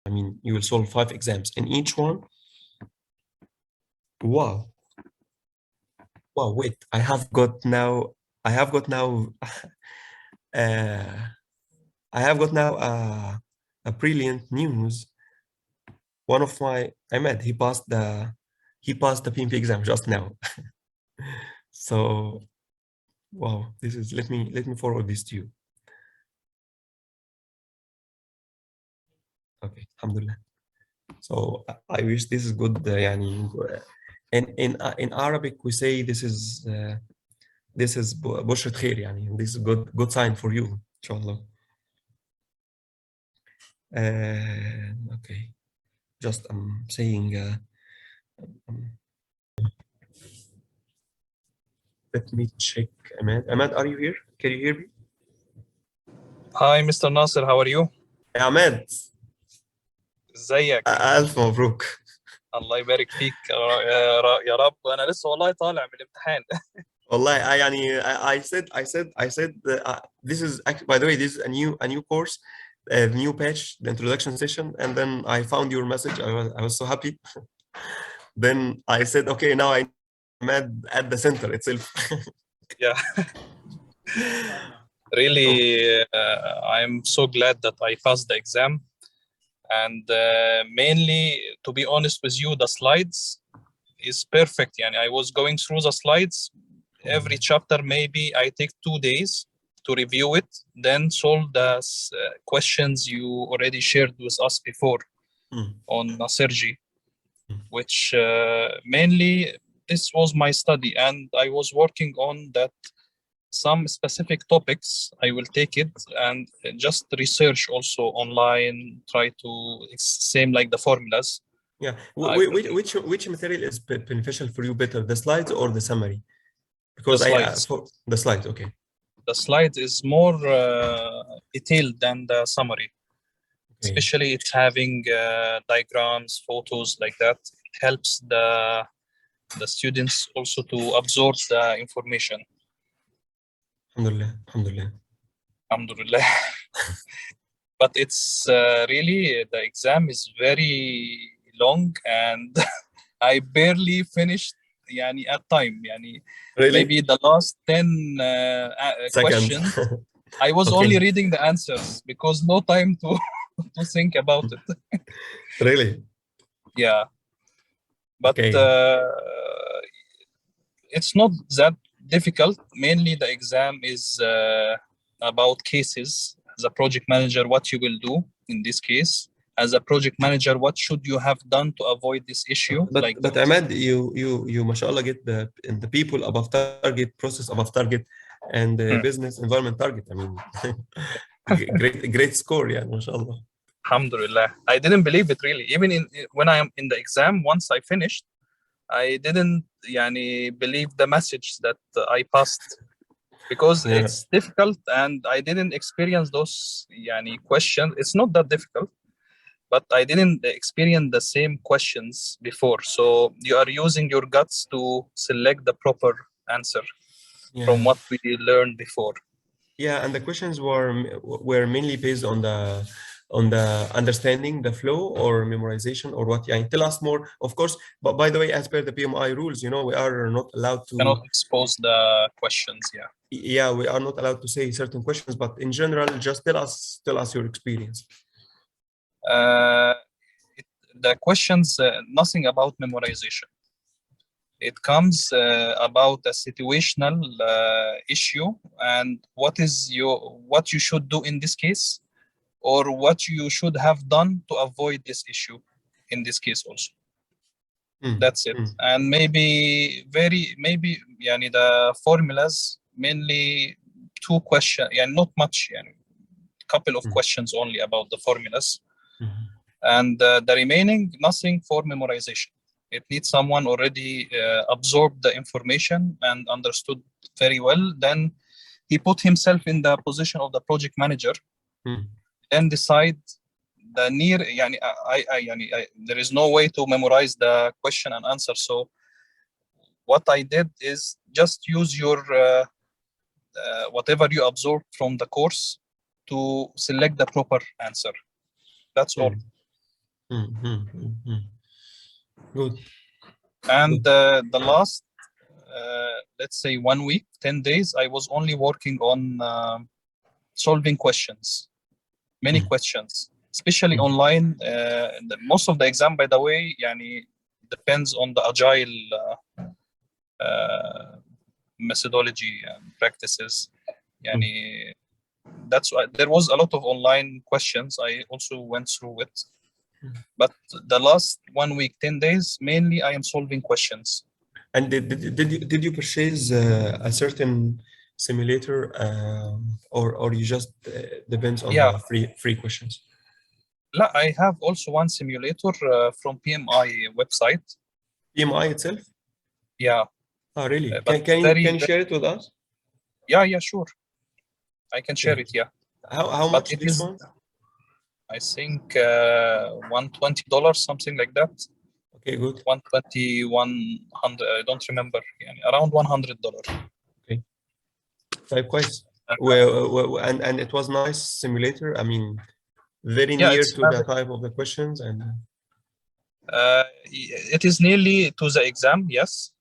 I mean, you will solve 5 exams in each one. Wow. Wow, wait, I have got now uh, a brilliant news. One of my Emad, he passed the PMP exam just now. So wow, this is let me forward this to you. Okay, alhamdulillah. So I wish this is good. يعني in Arabic we say this is بشرة خير يعني. This is good sign for you, inshallah. Okay, just I'm saying. Um, let me check. Emad, are you here? Can you hear me? Hi, Mr. Naser, how are you? Emad. ازيك؟ ألف مبروك. الله يبارك فيك يا رب. أنا لسه والله طالع من الامتحان. والله I said this is actually, by the way, this is a new course, a new patch, the introduction session, and then I found your message. I was so happy. Then I said, okay, now I'm at the center itself. Yeah. Really, I'm so glad that I passed the exam. And mainly, to be honest with you, the slides is perfect. Yani, I was going through the slides. Every chapter, maybe I take 2 days to review it, then solve the questions you already shared with us before on Nasergy, which mainly this was my study, and I was working on that. Some specific topics, I will take it and just research also online, try to, it's same like the formulas. Yeah. Which material is beneficial for you better, the slides or the summary? Because the slides. For the slides, okay. The slides is more detailed than the summary. Okay. Especially it's having diagrams, photos like that. It helps the students also to absorb the information. Alhamdulillah, alhamdulillah. Alhamdulillah. But it's really, the exam is very long, and I barely finished yani, at time. Yani, really? Maybe the last 10 questions, I was okay. Only reading the answers because no time to think about it. Really? Yeah. But okay. It's not that difficult. Mainly the exam is about cases. As a project manager, what you will do in this case. As a project manager, what should you have done to avoid this issue? But Emad, you mashallah get the people above target, process above target, and the business environment target. I mean, great score, yeah, mashallah. Alhamdulillah. I didn't believe it really. Even when I am in the exam, once I finished, I didn't believe the message that I passed, because it's difficult and I didn't experience those questions. It's not that difficult, but I didn't experience the same questions before. So you are using your guts to select the proper answer from what we learned before. Yeah, and the questions were mainly based on the understanding the flow or memorization or what. Yeah, tell us more, of course. But by the way, as per the PMI rules, we are not allowed to cannot expose the questions. Yeah, we are not allowed to say certain questions, but in general, just tell us your experience. The questions, nothing about memorization. It comes about a situational issue, and what you should do in this case, or what you should have done to avoid this issue in this case also. That's it. And maybe the formulas, mainly 2 questions, not much, couple of questions only about the formulas. And the remaining, nothing for memorization. It needs someone already absorbed the information and understood very well. Then he put himself in the position of the project manager, and decide the near. There is no way to memorize the question and answer. So what I did is just use your whatever you absorbed from the course to select the proper answer. That's all. Good. And the last, let's say 1 week, 10 days, I was only working on solving questions, many questions, especially online. Most of the exam, by the way, yani, depends on the agile methodology and practices. Yani, that's why there was a lot of online questions. I also went through it. But the last 1 week, 10 days, mainly I am solving questions. And did you purchase a certain simulator, or you just depends on Yeah, the free questions? I have also one simulator from PMI website. PMI itself? Yeah, Oh, really? but Can you share it with us? yeah, sure. I can share Okay. it. Yeah, How but much it this is, one? I think, $120, something like that. Okay, good. 120, 100. I don't remember. Yeah, around $100. Okay. طيب كويس. And it was nice simulator. I mean, very Yeah, near to the type of the questions and. it is nearly to the exam, yes,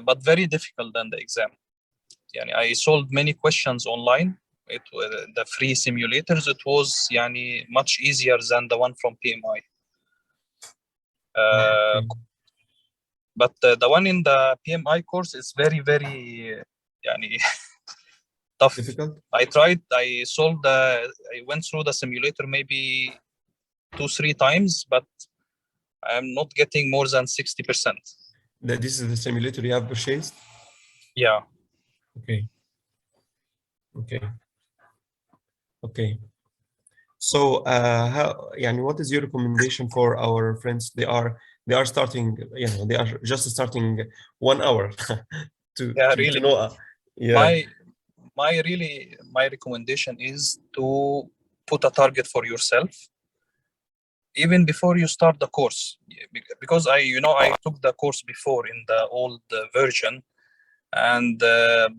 but very difficult than the exam. Yani, I solved many questions online. The free simulators. It was yani, much easier than the one from PMI. Okay. But the one in the PMI course is very, very yani, tough. Difficult? I went through the simulator maybe 2-3 times, but I'm not getting more than 60%. This is the simulator you have purchased? Yeah. Okay. Okay. Okay. So, what is your recommendation for our friends? They are starting, they are just starting 1 hour Yeah, to really. know. Yeah. My recommendation is to put a target for yourself even before you start the course, because I took the course before in the old version, and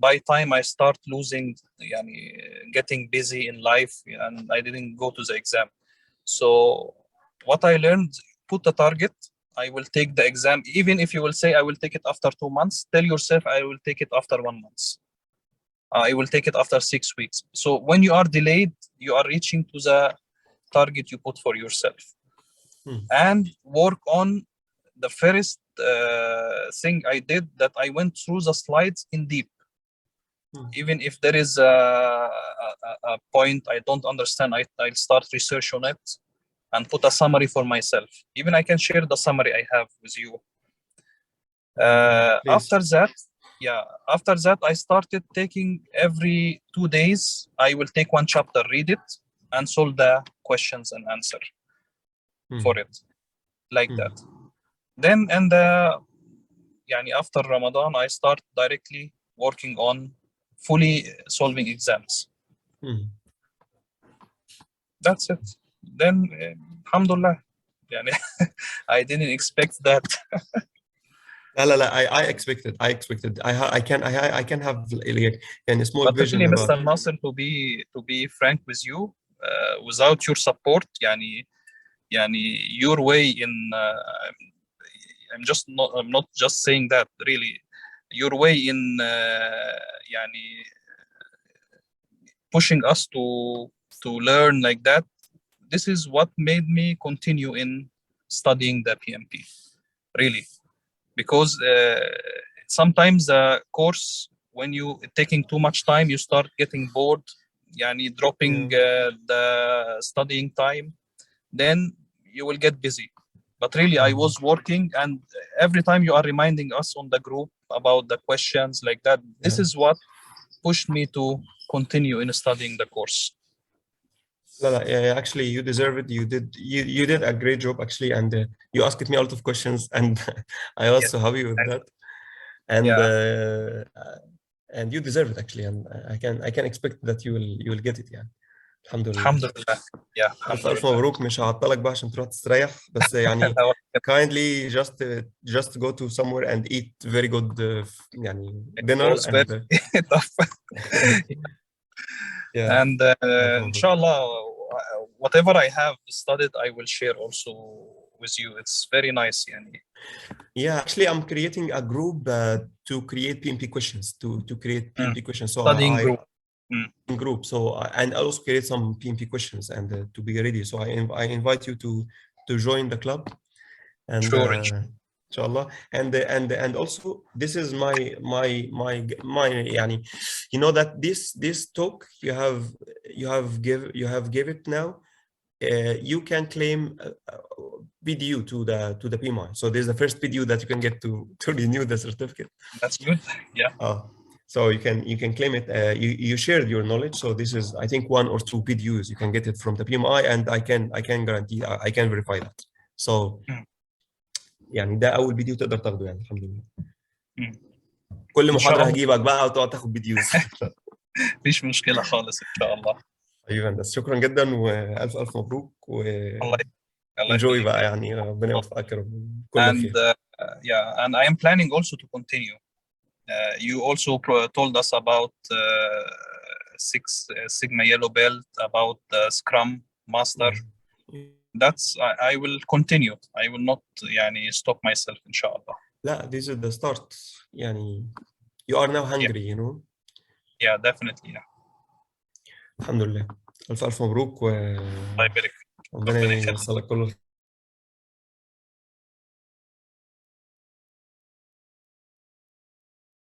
by time I start losing, getting busy in life, and I didn't go to the exam. So what I learned, put a target. I will take the exam. Even if you will say I will take it after 2 months, tell yourself I will take it after 1 month. I will take it after 6 weeks. So when you are delayed, you are reaching to the target you put for yourself. And work on the first thing I did, that I went through the slides in deep. Even if there is a point I don't understand, I'll start research on it and put a summary for myself. Even I can share the summary I have with you. After that, I started taking every 2 days. I will take one chapter, read it, and solve the questions and answer for it, like that. Then, and after Ramadan, I start directly working on fully solving exams. That's it. Then, alhamdulillah, I didn't expect that. I expected. I can have like a small But vision really, about. Mr. Nasser, to be frank with you, without your support, your way in, I'm not just saying that, really, your way in pushing us to learn like that, this is what made me continue in studying the PMP, really. Because sometimes the course, when you taking too much time, you start getting bored, dropping the studying time, then you will get busy. But really, I was working, and every time you are reminding us on the group about the questions like that, this is what pushed me to continue in studying the course. Actually, you deserve it. You did a great job, actually, and you asked me a lot of questions, and I was so happy with that. And you deserve it, actually, and I can expect that you will get it. الحمد لله. الحمد لله. الحمد ألف لله. مبروك. مش هعطلك بقى عشان تروح تستريح، بس kindly just go to somewhere and eat very good dinner. It was very tough. And inshallah, whatever I have studied, I will share also with you. It's very nice. Yani. Yeah, actually, I'm creating a group to create PMP questions, to create PMP questions. So Studying I group. group. So and I also create some PMP questions and to be ready. So I invite you to join the club, and Sure. inshallah. And also this is my yani, you know that this talk you have give it now. You can claim PDU to the PMI. So there's the first PDU that you can get to renew the certificate. That's good. Yeah. So you can claim it. You shared your knowledge. So this is, I think, 1 or 2 PDUs. You can get it from the PMI, and I can guarantee I can verify that. So يعني ده اول فيديو تقدر تاخده يعني الحمد لله. كل إن شاء محاضره الله. هجيبك بقى وتقعد تاخد فيديوز. مفيش مشكله خالص ان شاء الله. حبيبي بس شكرا جدا والف الف مبروك الله انجوي يخليك. بقى يعني ربنا يوفقك يا رب كله And خير. yeah, and I am planning also to continue. You also told us about Six Sigma Yellow Belt, about Scrum Master. That's I will continue. I will not يعني stop myself إن شاء الله. لا, this is the start. يعني you are now hungry, you know. Yeah, definitely. Yeah. الحمد لله. الف الف مبروك الله يبارك. ربنا يوصلك كله